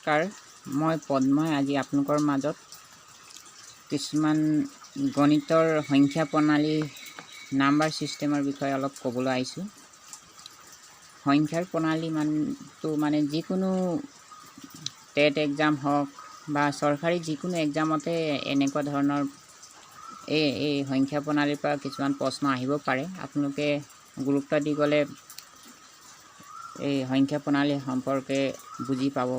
নমস্কাৰ, মই পদ্মই আজি আপোনালোকৰ মাজত কিছুমান গণিতৰ সংখ্যা প্ৰণালী নাম্বাৰ সিস্টেমৰ বিষয়ে অলপ ক'বলৈ আহিছোঁ। সংখ্যাৰ প্ৰণালী মানে যিকোনো টেট এক্সাম হওক বা চৰকাৰী যিকোনো এক্সামতে এনেকুৱা ধৰণৰ এই সংখ্যা প্ৰণালীৰ পৰা কিছুমান প্ৰশ্ন আহিব পাৰে। আপোনালোকে গুৰুত্ব দি গ'লে এই সংখ্যা প্ৰণালী সম্পৰ্কে বুজি পাব।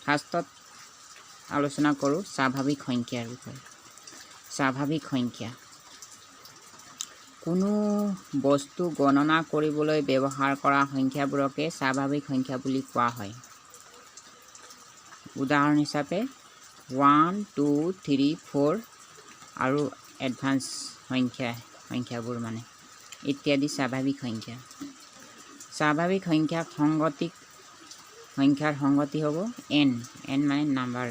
ফাৰ্ষ্টত আলোচনা কৰোঁ স্বাভাৱিক সংখ্যাৰ বিষয়ে। স্বাভাৱিক সংখ্যা কোনো বস্তু গণনা কৰিবলৈ ব্যৱহাৰ কৰা সংখ্যাবোৰকে স্বাভাৱিক সংখ্যা বুলি কোৱা হয়। উদাহৰণ হিচাপে 1, 2, 3, 4 আৰু এডভান্স সংখ্যাবোৰ ইত্যাদি স্বাভাৱিক সংখ্যা। স্বাভাৱিক সংখ্যাৰ সংগতি হ'ব n মানে নাম্বাৰ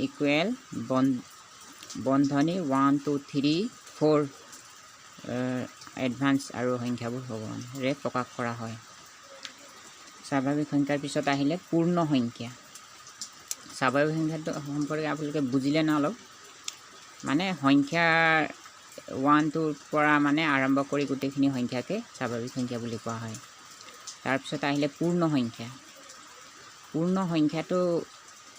ইকুৱেল বন্ধনী 1, 2, 3, 4 এডভান্স আৰু সংখ্যাবোৰ হ'ব ৰে প্ৰকাশ কৰা হয়। স্বাভাৱিক সংখ্যাৰ পিছত আহিলে পূৰ্ণ সংখ্যা। স্বাভাৱিক সংখ্যাটো সম্পৰ্কে আপোনালোকে বুজিলে না অলপ, মানে সংখ্যা 1, 2ৰ পৰা আৰম্ভ কৰি গোটেইখিনি সংখ্যাকে স্বাভাৱিক সংখ্যা বুলি কোৱা হয়। তাৰপিছত আহিলে পূৰ্ণ সংখ্যা। পূৰ্ণ সংখ্যাটো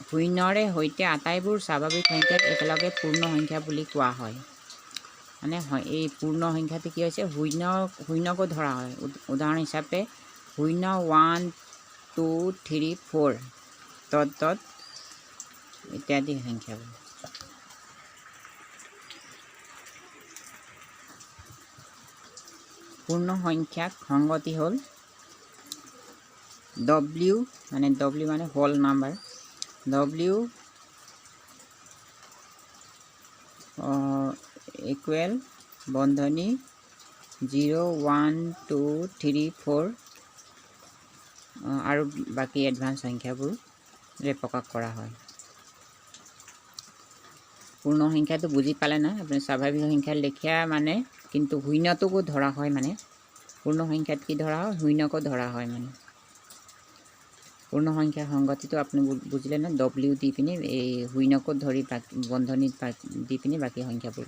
শূন্যৰে সৈতে আটাইবোৰ স্বাভাৱিক সংখ্যাক একেলগে পূৰ্ণ সংখ্যা বুলি কোৱা হয়। এই পূৰ্ণ সংখ্যাটো কি হৈছে, শূন্যকো ধৰা হয়। উদাহৰণ হিচাপে 0, 1, 2, 3, 4 ইত্যাদি সংখ্যাবোৰ। পূৰ্ণ সংখ্যাক সংগতি হ'ল W মানে হোল নাম্বাৰ, W ইকুৱেল বন্ধনী 0, 1, 2, 3, 4 আৰু বাকী এডভান্স সংখ্যাবোৰে প্ৰকাশ কৰা হয়। পূৰ্ণ সংখ্যাটো বুজি পালে না আপুনি? স্বাভাৱিক সংখ্যাৰ লেখীয়া কিন্তু শূন্যটোকো ধৰা হয়। পূৰ্ণ সংখ্যাত কি ধৰা হয়, শূন্যকো ধৰা হয়। পূৰ্ণ সংখ্যাৰ সংগতিটো আপুনি বুজিলে না? W দি পিনি এই শূন্যকো ধৰি বন্ধনীত দি পিনি বাকী সংখ্যাবোৰ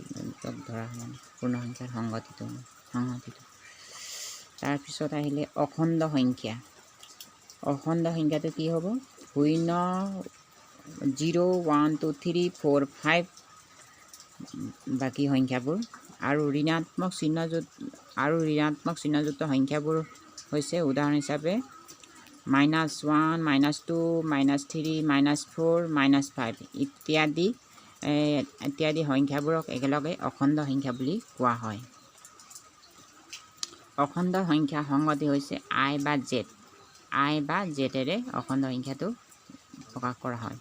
ধৰা হয় পূৰ্ণ সংখ্যাৰ সংগতিটো। তাৰপিছত আহিলে অখণ্ড সংখ্যা। অখণ্ড সংখ্যাটো কি হ'ব, 0, 1, 2, 3, 4, 5 বাকী সংখ্যাবোৰ আৰু ঋণাত্মক চিহ্নযুক্ত সংখ্যাবোৰ হৈছে উদাহৰণ হিচাপে -1, -2, -3, -4, -5 ইত্যাদি সংখ্যাবোৰক একেলগে অখণ্ড সংখ্যা বুলি কোৱা হয়। অখণ্ড সংখ্যা সংগতি হৈছে I বা জেডেৰে অখণ্ড সংখ্যাটো প্ৰকাশ কৰা হয়।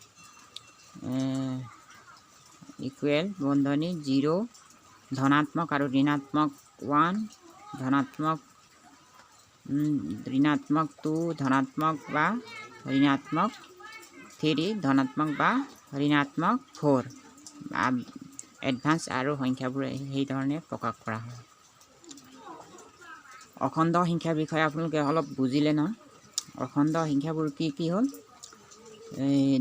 ইকুৱেল বন্ধনী 0 ধনাত্মক আৰু ঋণাত্মক 1, ঋণাত্মক 2 ধনাত্মক বা ঋণাত্মক 3 ধনাত্মক বা ঋণাত্মক 4 এডভান্স আৰু সংখ্যাবোৰ সেইধৰণে প্ৰকাশ কৰা হয়। অখণ্ড সংখ্যাৰ বিষয়ে আপোনালোকে অলপ বুজিলে নহয়? অখণ্ড সংখ্যাবোৰ কি হ'ল,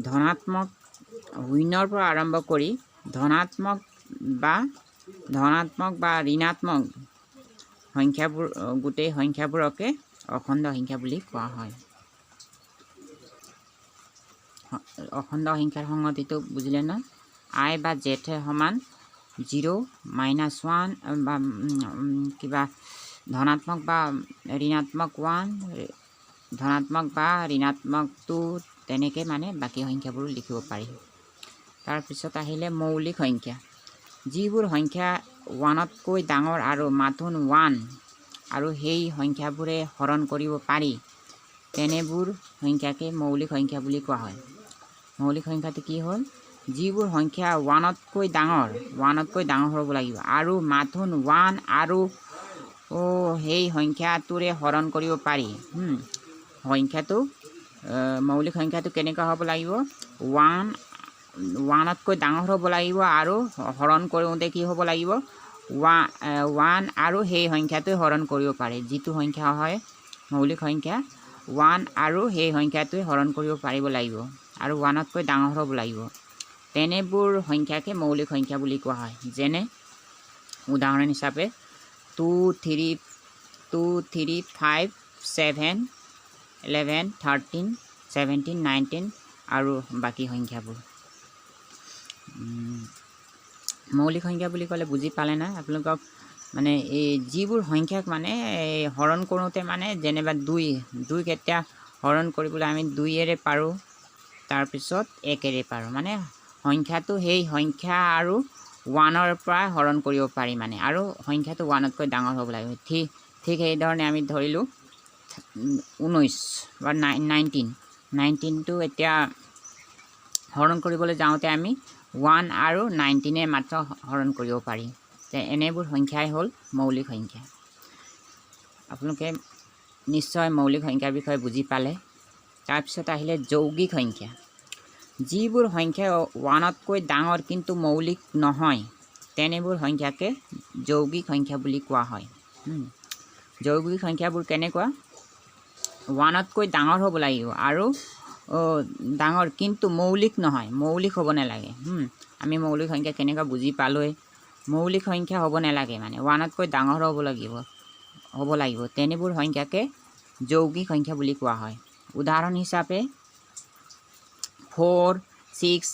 ধনাত্মক শূন্যৰ পৰা আৰম্ভ কৰি ধনাত্মক বা ঋণাত্মক সংখ্যাবোৰ গোটেই সংখ্যাবোৰকে অখণ্ড সংখ্যা বুলি কোৱা হয়। অখণ্ড সংখ্যাৰ সংগতিটো বুজিলে না? I বা Z সমান 0, -1 বা কিবা ধনাত্মক বা ঋণাত্মক 1, ধনাত্মক বা ঋণাত্মক 2 তেনেকৈ বাকী সংখ্যাবোৰ লিখিব পাৰি। তাৰপিছত আহিলে মৌলিক সংখ্যা। যিবোৰ সংখ্যা 1তকৈ ডাঙৰ আৰু মাথোন 1 আৰু সেই সংখ্যাবোৰে হৰণ কৰিব পাৰি তেনেবোৰ সংখ্যাকে মৌলিক সংখ্যা বুলি কোৱা হয়। মৌলিক সংখ্যাটো কি হ'ল, যিবোৰ সংখ্যা 1তকৈ ডাঙৰ হ'ব লাগিব আৰু মাথোন 1 আৰু সেই সংখ্যাটোৰে হৰণ কৰিব পাৰি। মৌলিক সংখ্যাটো কেনেকুৱা হ'ব লাগিব, 1তকৈ ডাঙৰ হ'ব লাগিব আৰু হৰণ কৰোঁতে কি হ'ব লাগিব, 1 আৰু সেই সংখ্যাটোৱে হৰণ কৰিব পাৰে। যিটো সংখ্যা হয় মৌলিক সংখ্যা 1 আৰু সেই সংখ্যাটোৱে হৰণ কৰিব পাৰিব লাগিব আৰু 1তকৈ ডাঙৰ হ'ব লাগিব তেনেবোৰ সংখ্যাকে মৌলিক সংখ্যা বুলি কোৱা হয় যেনে উদাহৰণ হিচাপে 2 3 5 7 11 13 17 19 আৰু বাকি সংখ্যাবোৰ মৌলিক সংখ্যা বুলি ক'লে বুজি পালে না আপোনালোকক মানে এই যিবোৰ সংখ্যাক মানে হৰণ কৰোঁতে মানে যেনেবা 2 কেতিয়া হৰণ কৰিবলৈ আমি 2 পাৰোঁ তাৰপিছত 1 পাৰোঁ মানে সংখ্যাটো সেই সংখ্যা আৰু 1ৰ পৰা হৰণ কৰিব পাৰি মানে আৰু সংখ্যাটো 1তকৈ ডাঙৰ হ'ব লাগিব ঠিক এই ধৰণে আমি ধৰিলোঁ 19 বা 19টো এতিয়া হৰণ কৰিবলৈ যাওঁতে আমি 1 আৰু 19 মাত্ৰ হৰণ কৰিব পাৰি এনেবোৰ সংখ্যাই হ'ল মৌলিক সংখ্যা আপোনালোকে নিশ্চয় মৌলিক সংখ্যাৰ বিষয়ে বুজি পালে তাৰপিছত আহিলে যৌগিক সংখ্যা যিবোৰ সংখ্যা 1তকৈ ডাঙৰ কিন্তু মৌলিক নহয় তেনেবোৰ সংখ্যাকে যৌগিক সংখ্যা বুলি কোৱা হয় যৌগিক সংখ্যাবোৰ কেনেকুৱা 1তকৈ ডাঙৰ হ'ব লাগিব আৰু ডাঙৰ কিন্তু মৌলিক নহয় মৌলিক হ'ব নালাগে আমি মৌলিক সংখ্যা কেনেকুৱা বুজি পালোই মৌলিক সংখ্যা হ'ব নালাগে মানে 1তকৈ ডাঙৰ হ'ব লাগিব তেনেবোৰ সংখ্যাকে যৌগিক সংখ্যা বুলি কোৱা হয় উদাহৰণ হিচাপে 4 6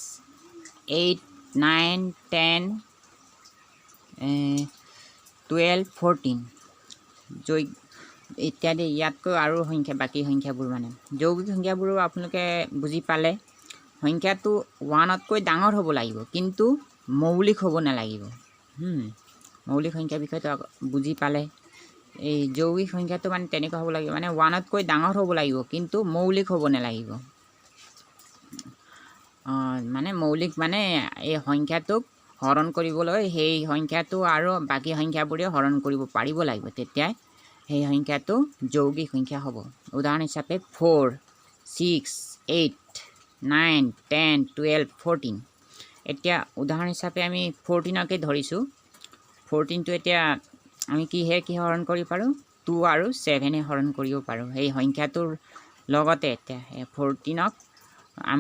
8 9 10 12 14 ইত্যাদি ইয়াতকৈ আৰু সংখ্যা বাকি সংখ্যাবোৰ মানে যৌগিক সংখ্যাবোৰো আপোনালোকে বুজি পালে সংখ্যাটো 1তকৈ ডাঙৰ হ'ব লাগিব কিন্তু মৌলিক হ'ব নালাগিব মৌলিক সংখ্যাৰ বিষয়টো বুজি পালে এই যৌগিক সংখ্যাটো মানে তেনেকুৱা হ'ব লাগিব মানে 1তকৈ ডাঙৰ হ'ব লাগিব কিন্তু মৌলিক হ'ব নালাগিব মানে মৌলিক মানে এই সংখ্যাটোক হৰণ কৰিবলৈ সেই সংখ্যাটো আৰু বাকি সংখ্যাবোৰে হৰণ কৰিব পাৰিব লাগিব তেতিয়াই সেই সংখ্যাটো যৌগিক সংখ্যা হ'ব উদাহৰণ হিচাপে 4 6 8 9 10 12 14 এতিয়া উদাহৰণ হিচাপে আমি 14কে ধৰিছোঁ 14টো এতিয়া আমি কি হৰণ কৰিব পাৰোঁ 2 আৰু 7 হৰণ কৰিব পাৰোঁ সেই সংখ্যাটোৰ লগতে এতিয়া 14ক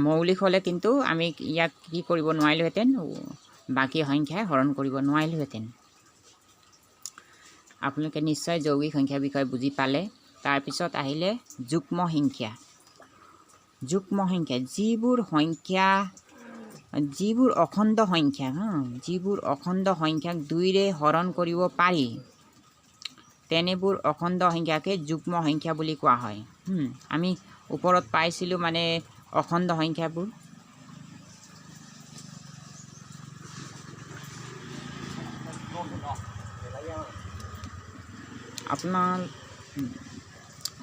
মৌলিক হ'লে কিন্তু আমি ইয়াক কি কৰিব নোৱাৰিলোহেঁতেন বাকি সংখ্যাই হৰণ কৰিব নোৱাৰিলোহেঁতেন আপোনালোকে নিশ্চয় যৌগিক সংখ্যাৰ বিষয়ে বুজি পালে তাৰপিছত আহিলে যুগ্ম সংখ্যা যিবোৰ অখণ্ড সংখ্যা যিবোৰ অখণ্ড সংখ্যাক 2ৰে হৰণ কৰিব পাৰি তেনেবোৰ অখণ্ড সংখ্যাকে যুগ্ম সংখ্যা বুলি কোৱা হয় আমি ওপৰত পাইছিলোঁ মানে অখণ্ড সংখ্যাবোৰ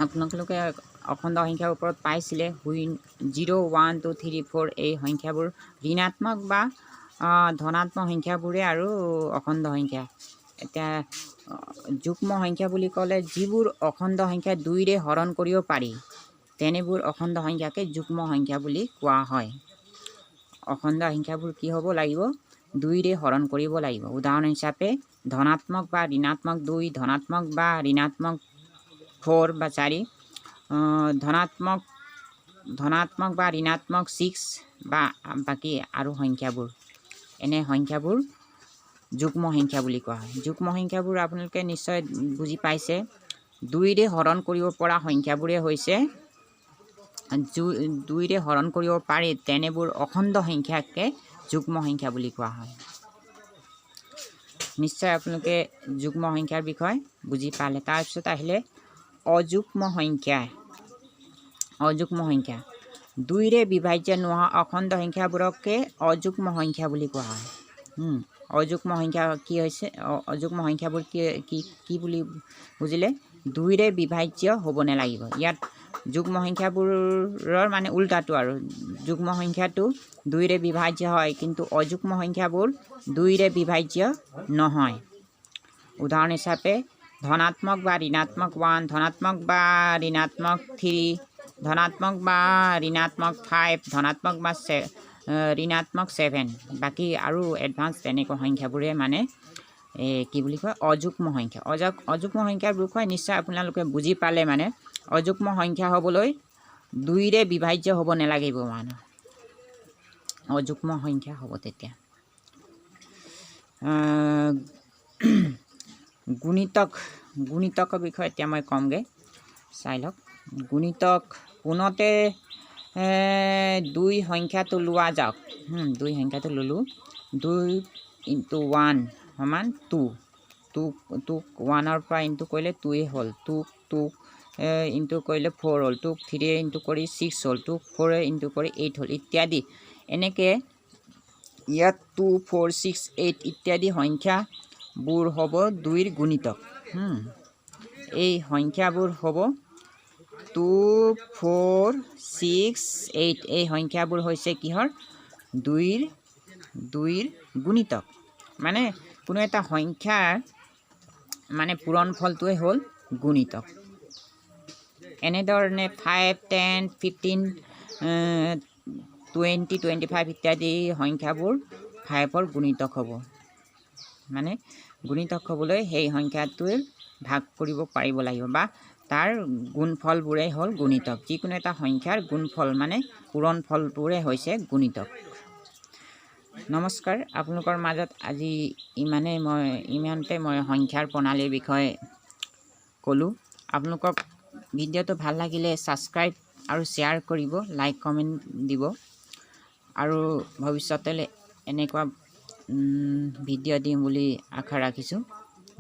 আপোনালোকে অখণ্ড সংখ্যাৰ ওপৰত পাইছিলে 0 1 2 3 4 এই সংখ্যাবোৰ ঋণাত্মক বা ধনাত্মক সংখ্যাবোৰে আৰু অখণ্ড সংখ্যা এতিয়া যুগ্ম সংখ্যা বুলি ক'লে যিবোৰ অখণ্ড সংখ্যা 2ৰে হৰণ কৰিব পাৰি তেনেবোৰ অখণ্ড সংখ্যাকে যুগ্ম সংখ্যা বুলি কোৱা হয় অখণ্ড সংখ্যাবোৰ কি হ'ব লাগিব 2ৰে হৰণ কৰিব লাগিব উদাহৰণ হিচাপে ধনাত্মক বা ঋণাত্মক 2 ধনাত্মক বা ঋণাত্মক 4 বা 4 ধনাত্মক বা ঋণাত্মক 6 বা বাকি আৰু সংখ্যাবোৰ এনে সংখ্যাবোৰ যুগ্ম সংখ্যা বুলি কোৱা হয় যুগ্ম সংখ্যাবোৰ আপোনালোকে নিশ্চয় বুজি পাইছে 2ৰে হৰণ কৰিব পৰা সংখ্যাবোৰে হৈছে 2ৰে হৰণ কৰিব পাৰি তেনেবোৰ অখণ্ড সংখ্যাকে যুগ্ম সংখ্যা বুলি কোৱা হয় নিশ্চয় আপোনালোকে যুগ্ম সংখ্যাৰ বিষয়ে বুজি পালে তাৰপিছত আহিলে অযুগ্ম সংখ্যা 2ৰে বিভাজ্য নোহোৱা অখণ্ড সংখ্যাবোৰকে অযুগ্ম সংখ্যা বুলি কোৱা হয় অযুগ্ম সংখ্যা কি হৈছে অযুগ্ম সংখ্যাবোৰ কি বুলি বুজিলে 2ৰে বিভাজ্য হ'ব নালাগিব ইয়াত যুগ্ম সংখ্যাবোৰৰ মানে উল্টাটো আৰু যুগ্ম সংখ্যাটো 2ৰে বিভাজ্য হয় কিন্তু অযুগ্ম সংখ্যাবোৰ 2ৰে বিভাজ্য নহয় উদাহৰণ হিচাপে ধনাত্মক বা ঋণাত্মক 1 ধনাত্মক বা ঋণাত্মক 3 ধনাত্মক বা ঋণাত্মক 5 ধনাত্মক বা ঋণাত্মক 7 বাকি আৰু এডভান্স তেনেকুৱা সংখ্যাবোৰে মানে কি বুলি কয় অযুগ্ম সংখ্যা অযুগ্ম সংখ্যাৰ বিষয়ে নিশ্চয় আপোনালোকে বুজি পালে মানে অযুগ্ম সংখ্যা হ'বলৈ 2ৰে বিভাজ্য হ'ব নালাগিব মানে অযুগ্ম সংখ্যা হ'ব তেতিয়া গুণিতকৰ বিষয়ে এতিয়া মই কমগে চাই লওক গুণিতক পুনতে 2 সংখ্যাটো লোৱা যাওক 2 সংখ্যাটো ললো 2 × 1 সমান 2 1ৰ পৰা ইনটু কৰিলে 2 হ'ল 2 ইনটু কৰিলে 4 হ'ল 2 3 ইনটু কৰি 6 হ'ল 2 4 ইনটু কৰি 8 হ'ল ইত্যাদি এনেকে ইয়াত 2 4 6 8 ইত্যাদি সংখ্যাবোৰ হ'ব 2ৰ গুণিতক এই সংখ্যাবোৰ হ'ব 2 4 6 8 এই সংখ্যাবোৰ হৈছে কিহৰ 2ৰ গুণিতক মানে কোনো এটা সংখ্যাৰ মানে পূৰণফলটোৱে হ'ল গুণিতক এনেধৰণে 5 10 15 20 25 ইত্যাদি সংখ্যাবোৰ 5ৰ গুণিতক হ'ব মানে গুণিতক হ'বলৈ সেই সংখ্যাটোৰ ভাগ কৰিব পাৰিব লাগিব বা তাৰ গুণফলবোৰে হ'ল গুণিতক যিকোনো এটা সংখ্যাৰ গুণফল মানে পূৰণফলবোৰে হৈছে গুণিতক নমস্কাৰ আপোনালোকৰ মাজত আজি ইমানতে মই সংখ্যাৰ প্ৰণালীৰ বিষয়ে ক'লো আপোনালোকক ভিডিঅ'টো ভাল লাগিলে ছাবস্ক্ৰাইব আৰু শ্বেয়াৰ কৰিব লাইক কমেণ্ট দিব আৰু ভৱিষ্যতলৈ এনেকুৱা ভিডিঅ' দিম বুলি আশা ৰাখিছোঁ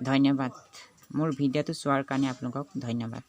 ধন্যবাদ মোৰ ভিডিঅ'টো চোৱাৰ কাৰণে আপোনালোকক ধন্যবাদ